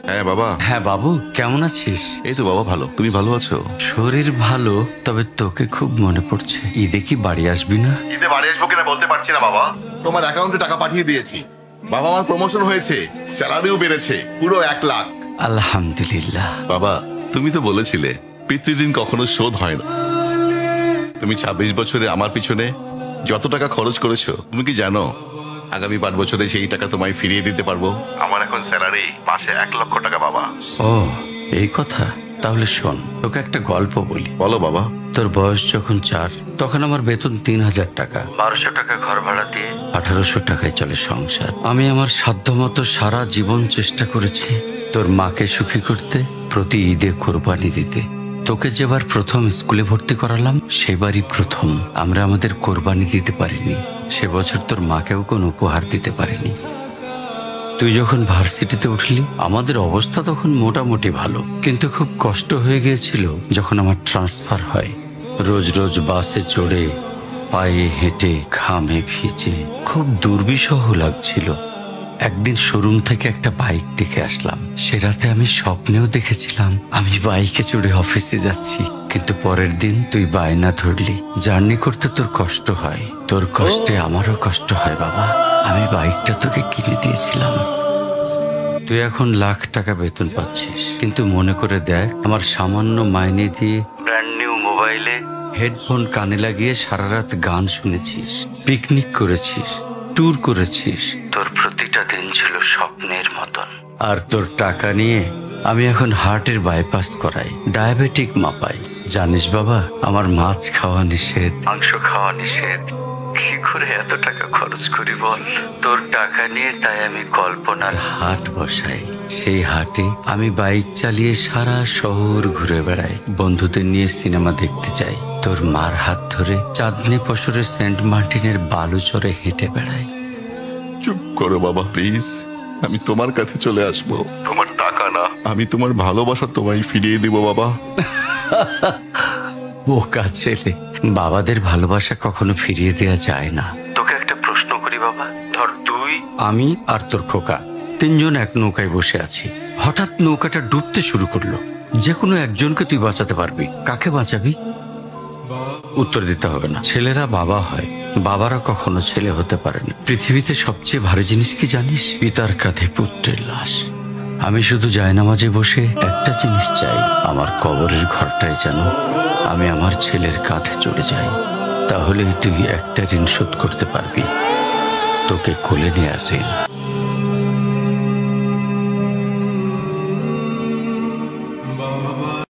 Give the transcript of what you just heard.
হ্যাঁ বাবা। হ্যাঁ বাবু, কেমন আছিস? এই তো বাবা ভালো, তুমি ভালো আছো? শরীর ভালো, তবে তোকে খুব মনে পড়ছে। ঈদে কি বাড়ি আসবি না? ঈদে বাড়ি আসবো কিনা বলতে পারছি না বাবা। তোমার অ্যাকাউন্টে টাকা পাঠিয়ে দিয়েছি বাবা, আমার প্রমোশন হয়েছে, স্যালারিও বেড়েছে, পুরো 1,00,000। আলহামদুলিল্লাহ। বাবা তুমি তো বলেছিলে পিতৃঋণ কখনো শোধ হয় না। তুমি 26 বছরে আমার পিছনে যত টাকা খরচ করেছো, তুমি কি জানো আগামী 5 বছরে সেই টাকা তোমায় ফিরিয়ে দিতে পারবো। আমার এখন স্যালারি মাসে 1,00,000 টাকা বাবা। ও এই কথা, তাহলে শোন, তোকে একটা গল্প বলি। বলো বাবা। তোর বয়স যখন 4, তখন আমার বেতন 3,000 টাকা। 1200 টাকা ঘর ভাড়া দিয়ে 1800 টাকায় চলে সংসার। আমি আমার সাধ্যমতো সারা জীবন চেষ্টা করেছি তোর মাকে সুখী করতে, প্রতি ঈদে কোরবানি দিতে। তোকে যেবার প্রথম স্কুলে ভর্তি করালাম, সেবারই প্রথম আমরা আমাদের কোরবানি দিতে পারিনি। সে বছর তোর মাকেও কোনো উপহার দিতে পারিনি। তুই যখন ভার্সিটিতে উঠলি, আমাদের অবস্থা তখন মোটামুটি ভালো, কিন্তু খুব কষ্ট হয়ে গিয়েছিল যখন আমার ট্রান্সফার হয়। রোজ রোজ বাসে চড়ে, পায়ে হেঁটে, ঘামে ভিজে খুব দুর্বিষহ লাগছিল। একদিন শোরুম থেকে একটা বাইক দেখে আসলাম। সে রাতে আমি স্বপ্নেও দেখেছিলাম আমি বাইকে চড়ে অফিসে যাচ্ছি। কিন্তু পরের দিন তুই বায়না ধরলি, জার্নি করতে তোর কষ্ট হয়। তোর কষ্টে আমারও কষ্ট হয় বাবা। আমি বাইকটা তোকে কিনে দিয়েছিলাম। তুই এখন লাখ টাকা বেতন পাচ্ছিস, কিন্তু মনে করে দেখ, আমার সামান্য মাইনে দিয়ে ব্র্যান্ড নিউ মোবাইলে হেডফোন কানে লাগিয়ে সারা রাত গান শুনেছিস, পিকনিক করেছিস, ট্যুর করেছিস। তোর প্রতিটা দিন ছিল স্বপ্নের মতন। আর তোর টাকা নিয়ে আমি এখন হার্টের বাইপাস করাই, ডায়াবেটিক মাপাই। জানিস বাবা, আমার মাছ খাওয়া নিষেধ, মাংস খাওয়া নিষেধ। কি করে এত টাকা খরচ করি বল? তোর টাকা নিয়ে তাই আমি কল্পনার হাট বসাই। সেই হাটে আমি বাইক চালিয়ে সারা শহর ঘুরে বেড়াই, বন্ধুদের নিয়ে সিনেমা দেখতে যাই, তোর মার হাত ধরে চাঁদনি পশরে সেন্ট মার্টিনের বালুচরে হেঁটে বেড়াই। চুপ করো বাবা প্লিজ, আমি তোমার কাছে চলে আসবো। তোমার টাকা না, আমি তোমার ভালোবাসা তোমায় ফিরিয়ে দিব বাবা। বোকা ছেলে, বাবাদের ভালোবাসা কখনো ফিরিয়ে দেওয়া যায় না। তোকে একটা প্রশ্ন করি বাবা, ধর তুই, আমি আর তোর খোকা তিনজন এক নৌকায় বসে আছি। হঠাৎ নৌকাটা ডুবতে শুরু করলো। যে কোনো একজনকে তুই বাঁচাতে পারবি, কাকে বাঁচাবি? উত্তর দিতে হবে না। ছেলেরা বাবা হয়, বাবারা কখনো ছেলে হতে পারে না। পৃথিবীতে সবচেয়ে ভারী জিনিস কি জানিস? পিতার কাঁধে পুত্রের লাশ। আমি শুধু জায়নামাজে বসে একটা জিনিস চাই, আমার কবরের ঘরটায় যেন আমি আমার ছেলের কাঁধে চলে যাই। তাহলেই তুই একটা ঋণ শোধ করতে পারবি, তোকে কোলে নেয়ার ঋণ।